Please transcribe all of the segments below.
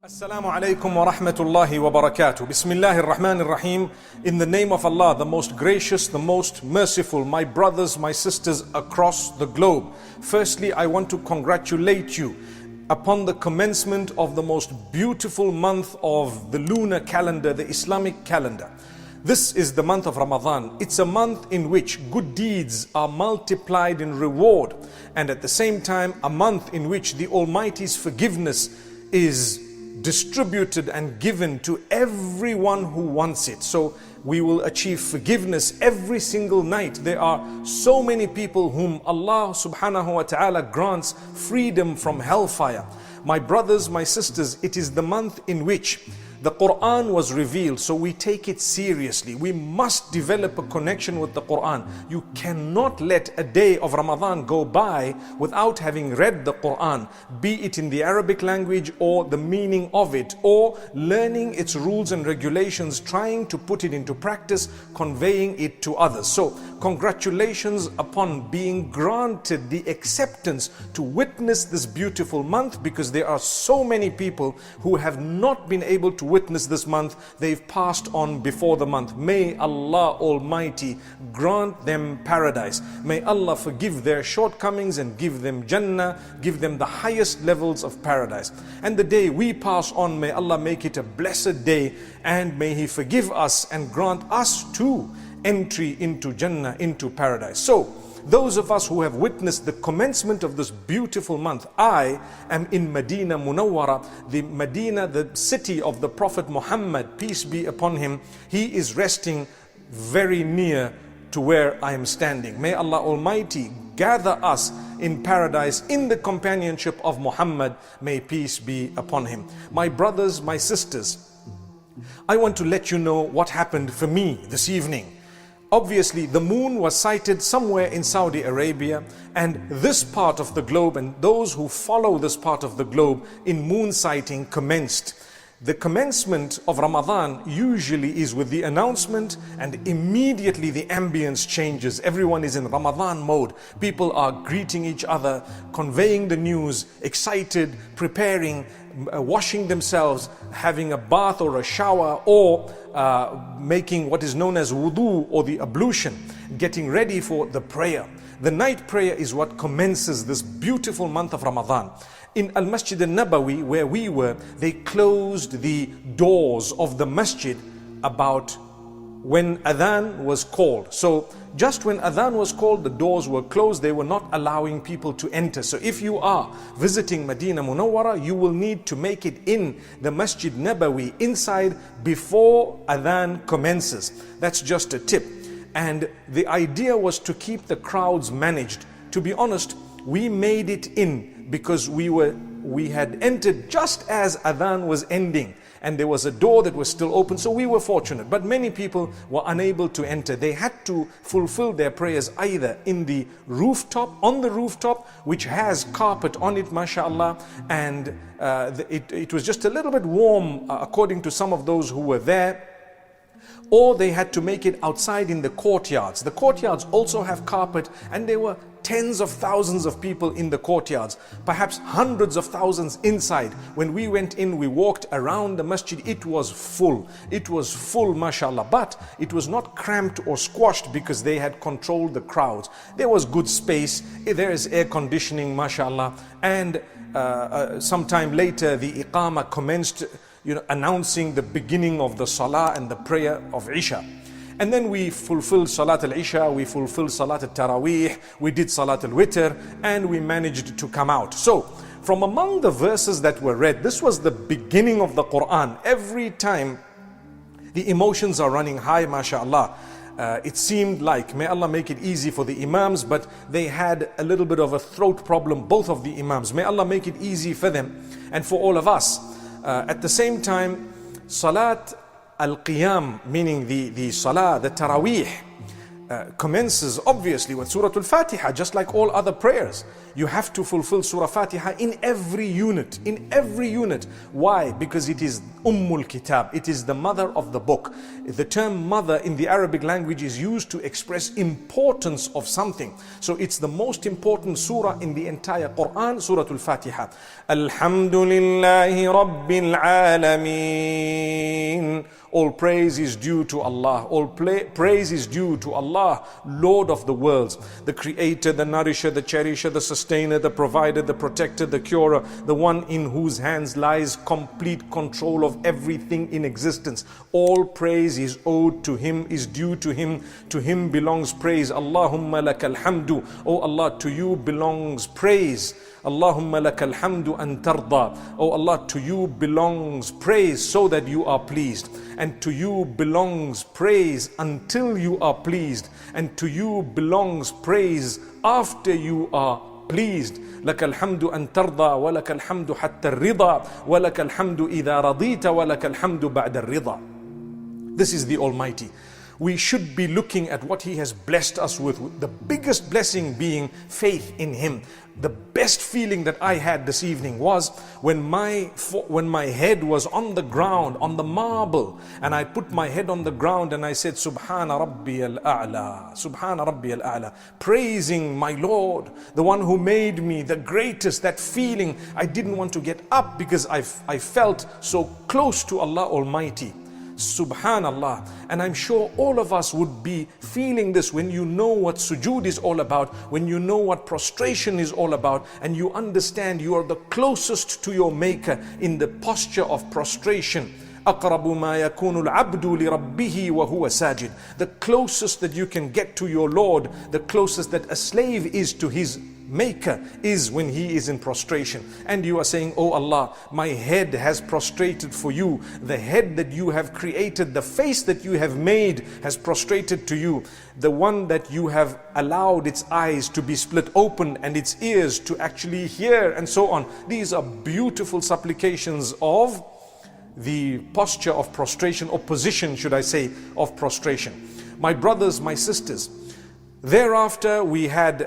Assalamu alaikum wa rahmatullahi wa barakatuh. Bismillahir Rahmanir Rahim. In the name of Allah, the most gracious, the most merciful, my brothers, my sisters across the globe. Firstly, I want to congratulate you upon the commencement of the most beautiful month of the lunar calendar, the Islamic calendar. This is the month of Ramadan. It's a month in which good deeds are multiplied in reward, and at the same time, a month in which the Almighty's forgiveness is distributed and given to everyone who wants it. So we will achieve forgiveness every single night. There are so many people whom Allah subhanahu wa ta'ala grants freedom from hellfire. My brothers, my sisters, it is the month in which the Quran was revealed, so we take it seriously. We must develop a connection with the Quran. You cannot let a day of Ramadan go by without having read the Quran, be it in the Arabic language or the meaning of it, or learning its rules and regulations, trying to put it into practice, conveying it to others. So congratulations upon being granted the acceptance to witness this beautiful month, because there are so many people who have not been able to witness this month. They've passed on before the month. May Allah Almighty grant them paradise. May Allah forgive their shortcomings and give them Jannah, give them the highest levels of paradise. And the day we pass on, may Allah make it a blessed day, and may He forgive us and grant us too entry into Jannah, into paradise. So those of us who have witnessed the commencement of this beautiful month, I am in Medina Munawwara, the Medina, the city of the Prophet Muhammad, peace be upon him. He is resting very near to where I am standing. May Allah Almighty gather us in paradise in the companionship of Muhammad. May peace be upon him. My brothers, my sisters, I want to let you know what happened for me this evening. Obviously, the moon was sighted somewhere in Saudi Arabia, and this part of the globe and those who follow this part of the globe in moon sighting commenced. The commencement of Ramadan usually is with the announcement, and immediately the ambience changes. Everyone is in Ramadan mode. People are greeting each other, conveying the news, excited, preparing, washing themselves, having a bath or a shower, or making what is known as wudu or the ablution, getting ready for the prayer. The night prayer is what commences this beautiful month of Ramadan. In Al-Masjid al-Nabawi, where we were, they closed the doors of the masjid about when adhan was called. So just when adhan was called, the doors were closed. They were not allowing people to enter. So if you are visiting Medina Munawwara, you will need to make it in the Masjid Nabawi inside before adhan commences. That's just a tip. And the idea was to keep the crowds managed. To be honest, we made it in because we had entered just as adhan was ending, and there was a door that was still open, so we were fortunate. But many people were unable to enter. They had to fulfill their prayers either in the rooftop, on the rooftop, which has carpet on it, mashallah, and it was just a little bit warm according to some of those who were there, or they had to make it outside in the courtyards. The courtyards also have carpet, and there were tens of thousands of people in the courtyards, perhaps hundreds of thousands inside. When we went in, we walked around the masjid, it was full. It was full, mashallah, but it was not cramped or squashed because they had controlled the crowds. There was good space, there is air conditioning, mashallah, and sometime later the iqamah commenced, announcing the beginning of the salah and the prayer of Isha. And then we fulfilled Salat al-Isha, we fulfilled Salat al-Taraweeh, we did Salat al-Witr, and we managed to come out. So, from among the verses that were read, this was the beginning of the Quran. Every time the emotions are running high, mashallah. It seemed like, may Allah make it easy for the Imams, but they had a little bit of a throat problem, both of the Imams. May Allah make it easy for them and for all of us. At the same time, Salat Al-Qiyam, meaning the Salah, the Taraweeh, commences obviously with Surah Al-Fatiha, just like all other prayers. You have to fulfill Surah Fatiha in every unit, Why? Because it is Ummul Kitab, it is the mother of the book. The term mother in the Arabic language is used to express importance of something. So it's the most important surah in the entire Quran, Surah Al-Fatiha. Alhamdulillahi Rabbil Alameen. All praise is due to Allah. All praise is due to Allah, Lord of the worlds, the creator, the nourisher, the cherisher, the sustainer, the provider, the protector, the curer, the one in whose hands lies complete control of everything in existence. All praise is owed to Him, is due to Him. To Him belongs praise. Allahumma lakal hamdu. Oh Allah, to you belongs praise. Allahumma lakal hamdu an tarda. Oh Allah, to you belongs praise so that you are pleased. And to you belongs praise until you are pleased. And to you belongs praise after you are pleased. لك الحمد أن ترضى ولك الحمد حتى الرضا ولك الحمد إذا رضيت ولك الحمد بعد الرضا. This is the Almighty. We should be looking at what He has blessed us with, the biggest blessing being faith in Him. The best feeling that I had this evening was when my head was on the ground, on the marble, and I put my head on the ground and I said, Subhana Rabbi al-A'la, Subhana Rabbi al-A'la, praising my Lord, the one who made me, the greatest. That feeling, I didn't want to get up because I felt so close to Allah Almighty. Subhanallah. And I'm sure all of us would be feeling this when you know what sujood is all about, when you know what prostration is all about, and you understand you are the closest to your Maker in the posture of prostration. أقرب ما يكون العبد لربه وهو ساجد. The closest that you can get to your Lord, the closest that a slave is to his Maker is when he is in prostration. And you are saying, oh Allah, my head has prostrated for you. The head that you have created, the face that you have made has prostrated to you. The one that you have allowed its eyes to be split open and its ears to actually hear, and so on. These are beautiful supplications of the posture of prostration, or position, should I say, of prostration. My brothers, my sisters, thereafter we had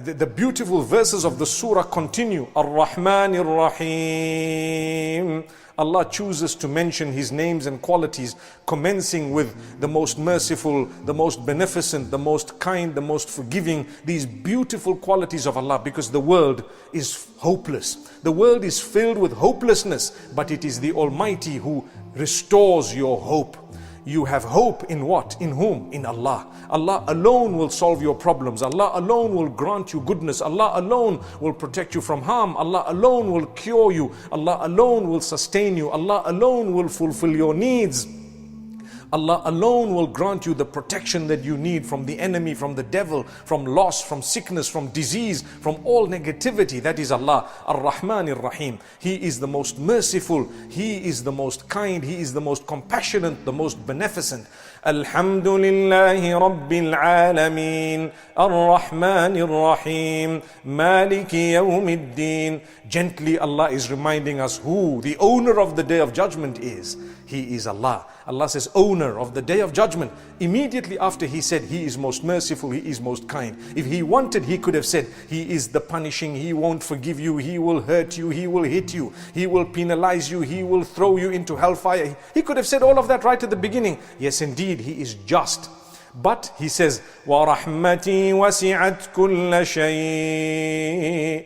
the beautiful verses of the surah continue. Ar-Rahman Ar-Rahim. Allah chooses to mention His names and qualities, commencing with the most merciful, the most beneficent, the most kind, the most forgiving. These beautiful qualities of Allah, because the world is hopeless. The world is filled with hopelessness, but it is the Almighty who restores your hope. You have hope in what? In whom? In Allah. Allah alone will solve your problems. Allah alone will grant you goodness. Allah alone will protect you from harm. Allah alone will cure you. Allah alone will sustain you. Allah alone will fulfill your needs. Allah alone will grant you the protection that you need from the enemy, from the devil, from loss, from sickness, from disease, from all negativity. That is Allah, Ar-Rahman Ar-Rahim. He is the most merciful, He is the most kind, He is the most compassionate, the most beneficent. Alhamdulillahi Rabbil Alameen, Ar-Rahman Ar-Rahim, Maliki Yawmiddin. Gently Allah is reminding us who the owner of the Day of Judgment is. He is Allah. Allah says, owner of the Day of Judgment. Immediately after He said, He is most merciful, He is most kind. If He wanted, He could have said, He is the punishing, He won't forgive you, He will hurt you, He will hit you, He will penalize you, He will throw you into hellfire. He could have said all of that right at the beginning. Yes, indeed, He is just. But He says, وَرَحْمَتِي وَسِعَتْ كُلَّ شَيْءٍ.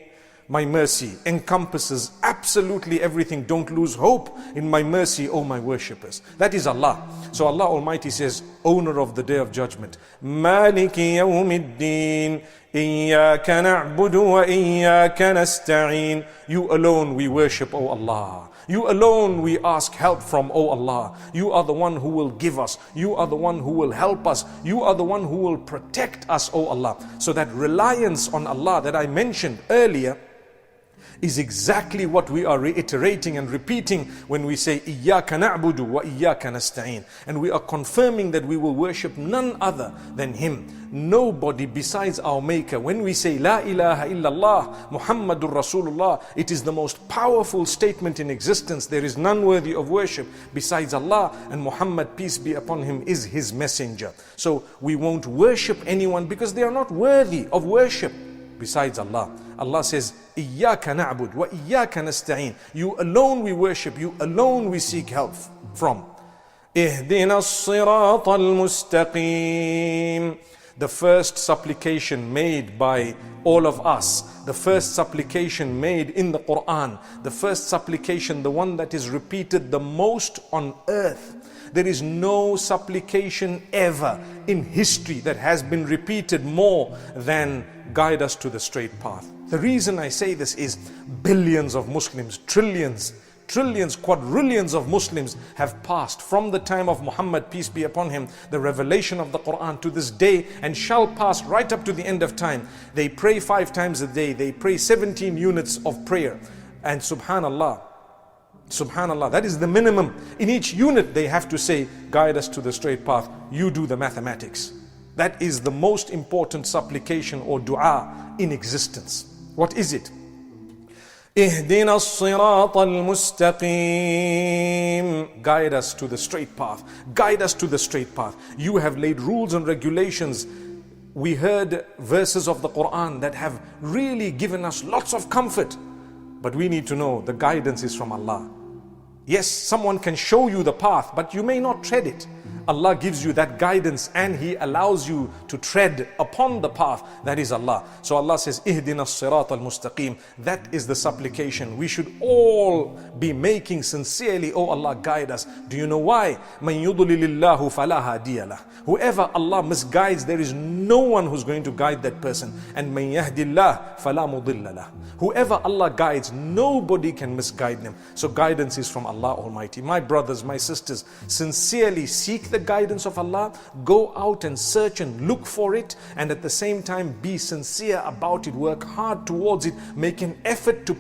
My mercy encompasses absolutely everything. Don't lose hope in my mercy, O my worshippers. That is Allah. So Allah Almighty says, owner of the Day of Judgment. Maliki yawmiddin. Iyaka na'budu wa iyaka nasta'in. You alone we worship, O Allah. You alone we ask help from, O Allah. You are the one who will give us. You are the one who will help us. You are the one who will protect us, O Allah. So that reliance on Allah that I mentioned earlier is exactly what we are reiterating and repeating when we say Iyyaka na'budu wa iyyaka nasta'in. And we are confirming that we will worship none other than Him, nobody besides our Maker. When we say La ilaha illallah Muhammadur Rasulullah, it is the most powerful statement in existence. There is none worthy of worship besides Allah, and Muhammad, peace be upon him, is His messenger. So we won't worship anyone because they are not worthy of worship besides Allah. Allah says, Iyyaka na'bud wa iyyaka nasta'in. You alone we worship, you alone we seek help from. Ihdina as-sirata al-mustaqim. The first supplication made by all of us, the first supplication made in the Quran, the first supplication, the one that is repeated the most on earth. There is no supplication ever in history that has been repeated more than guide us to the straight path. The reason I say this is billions of Muslims, trillions, quadrillions of Muslims have passed from the time of Muhammad, peace be upon him, the revelation of the Quran, to this day, and shall pass right up to the end of time. They pray 5 times a day, they pray 17 units of prayer, and subhanallah, that is the minimum. In each unit they have to say, guide us to the straight path. You do the mathematics. That is the most important supplication or dua in existence. What is it? Ihdina as-sirata al-mustaqim. Guide us to the straight path. Guide us to the straight path. You have laid rules and regulations. We heard verses of the Quran that have really given us lots of comfort. But we need to know the guidance is from Allah. Yes, someone can show you the path, but you may not tread it. Allah gives you that guidance and He allows you to tread upon the path. That is Allah. So Allah says, Ihdina as-sirata al-mustaqim. That is the supplication we should all be making sincerely. Oh Allah, guide us. Do you know why? Man yudlilillahu fala hadiya lah. Whoever Allah misguides, there is no one who's going to guide that person. And man yahdillah fala mudilla lah. Whoever Allah guides, nobody can misguide them. So guidance is from Allah Almighty. My brothers, my sisters, sincerely seek the guidance of Allah. Go out and search and look for it, and at the same time be sincere about it. Work hard towards it. Make an effort to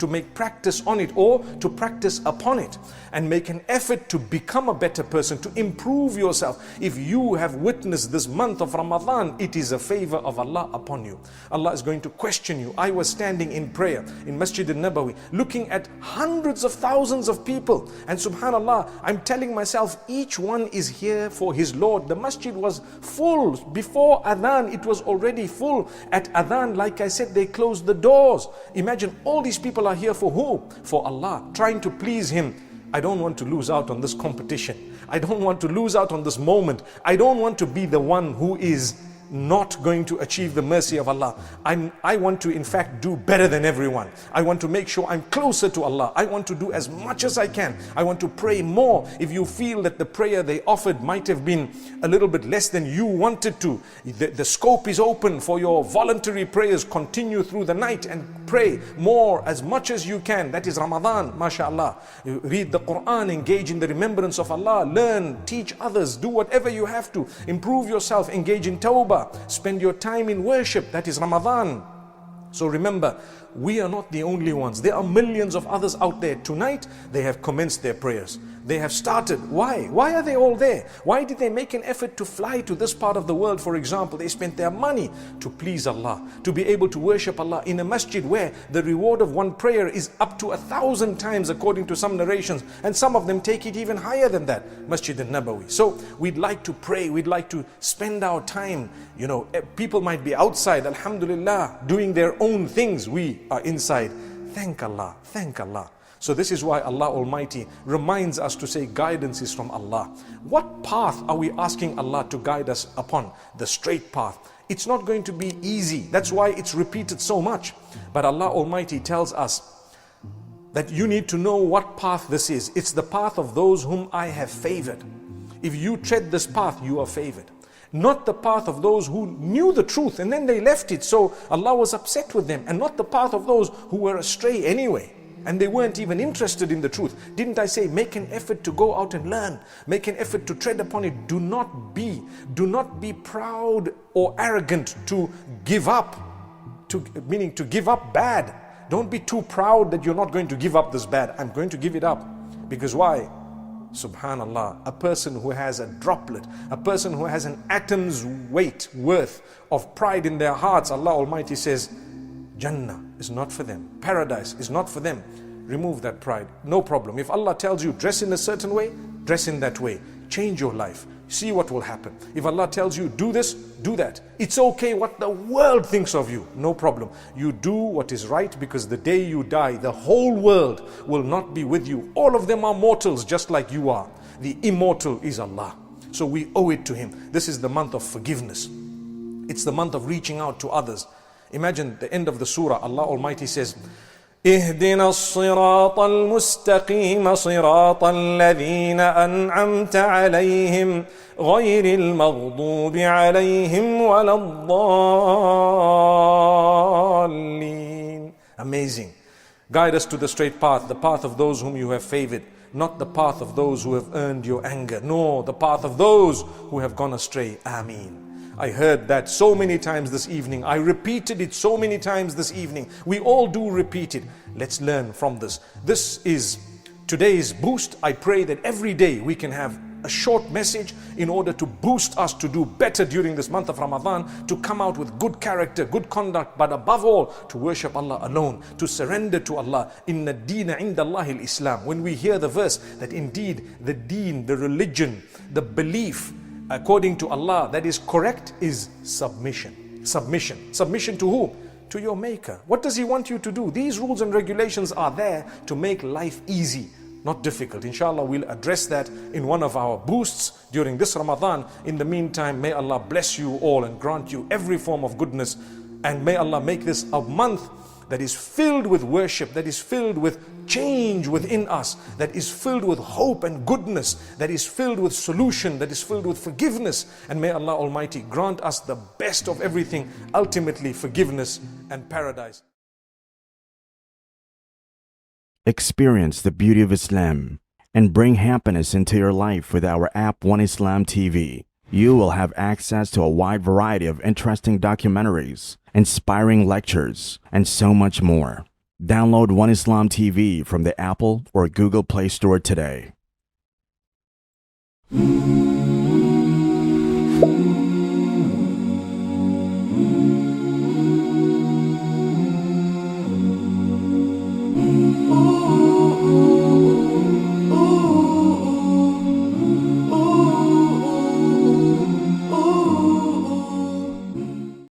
make practice on it, or to practice upon it, and make an effort to become a better person, to improve yourself. If you have witnessed this month of Ramadan, it is a favor of Allah upon you. Allah is going to question you. I was standing in prayer in Masjid al-Nabawi, looking at hundreds of thousands of people, and subhanallah, I'm telling myself, each one is here for his Lord. The masjid was full. Before adhan, it was already full. At adhan, like I said, they closed the doors. Imagine, all these people are here for who? For Allah, trying to please Him. I don't want to lose out on this competition. I don't want to lose out on this moment. I don't want to be the one who is not going to achieve the mercy of Allah. I want to in fact do better than everyone. I want to make sure I'm closer to Allah. I want to do as much as I can. I want to pray more. If you feel that the prayer they offered might have been a little bit less than you wanted to, the scope is open for your voluntary prayers. Continue through the night and pray more, as much as you can. That is Ramadan, mashallah. You read the Quran, engage in the remembrance of Allah, learn, teach others, do whatever you have to, improve yourself, engage in tawbah. Spend your time in worship. That is Ramadan. So remember, we are not the only ones. There are millions of others out there. Tonight, they have commenced their prayers. They have started. Why? Why are they all there? Why did they make an effort to fly to this part of the world, for example? They spent their money to please Allah, to be able to worship Allah in a masjid where the reward of one prayer is up to 1,000 times according to some narrations, and some of them take it even higher than that, Masjid al-Nabawi. So we'd like to pray, we'd like to spend our time. You know, people might be outside, alhamdulillah, doing their own things. We are inside. Thank Allah, thank Allah. So this is why Allah Almighty reminds us to say guidance is from Allah. What path are we asking Allah to guide us upon? The straight path. It's not going to be easy. That's why it's repeated so much. But Allah Almighty tells us that you need to know what path this is. It's the path of those whom I have favored. If you tread this path, you are favored. Not the path of those who knew the truth and then they left it, so Allah was upset with them. And not the path of those who were astray anyway, and they weren't even interested in the truth. Didn't I say, make an effort to go out and learn. Make an effort to tread upon it. Do not be proud or arrogant to give up, meaning to give up bad. Don't be too proud that you're not going to give up this bad. I'm going to give it up. Because why? Subhanallah, a person who has a droplet, a person who has an atom's weight worth of pride in their hearts, Allah Almighty says, Jannah is not for them. Paradise is not for them. Remove that pride. No problem. If Allah tells you dress in a certain way, dress in that way. Change your life. See what will happen. If Allah tells you do this, do that. It's okay what the world thinks of you. No problem. You do what is right, because the day you die, the whole world will not be with you. All of them are mortals just like you are. The immortal is Allah. So we owe it to Him. This is the month of forgiveness. It's the month of reaching out to others. Imagine the end of the surah. Allah Almighty says, اهدنا الصراط المستقيم صراط الذين أنعمت عليهم غير المغضوب عليهم ولا الضالين. Amazing. Guide us to the straight path, the path of those whom you have favored, not the path of those who have earned your anger, nor the path of those who have gone astray. Ameen. I heard that so many times this evening. I repeated it so many times this evening. We all do repeat it. Let's learn from this. This is today's boost. I pray that every day we can have a short message in order to boost us to do better during this month of Ramadan, to come out with good character, good conduct, but above all, to worship Allah alone, to surrender to Allah. Inna deena indallahi al-Islam. When we hear the verse that indeed the deen, the religion, the belief, according to Allah, that is correct, is submission. Submission. Submission to whom? To your Maker. What does He want you to do? These rules and regulations are there to make life easy, not difficult. Inshallah, we'll address that in one of our boosts during this Ramadan. In the meantime, may Allah bless you all and grant you every form of goodness. And may Allah make this a month that is filled with worship, that is filled with change within us, that is filled with hope and goodness, that is filled with solution, that is filled with forgiveness. And may Allah Almighty grant us the best of everything, ultimately forgiveness and paradise. Experience the beauty of Islam and bring happiness into your life with our app One Islam TV. You will have access to a wide variety of interesting documentaries, inspiring lectures, and so much more. Download One Islam TV from the Apple or Google Play Store today.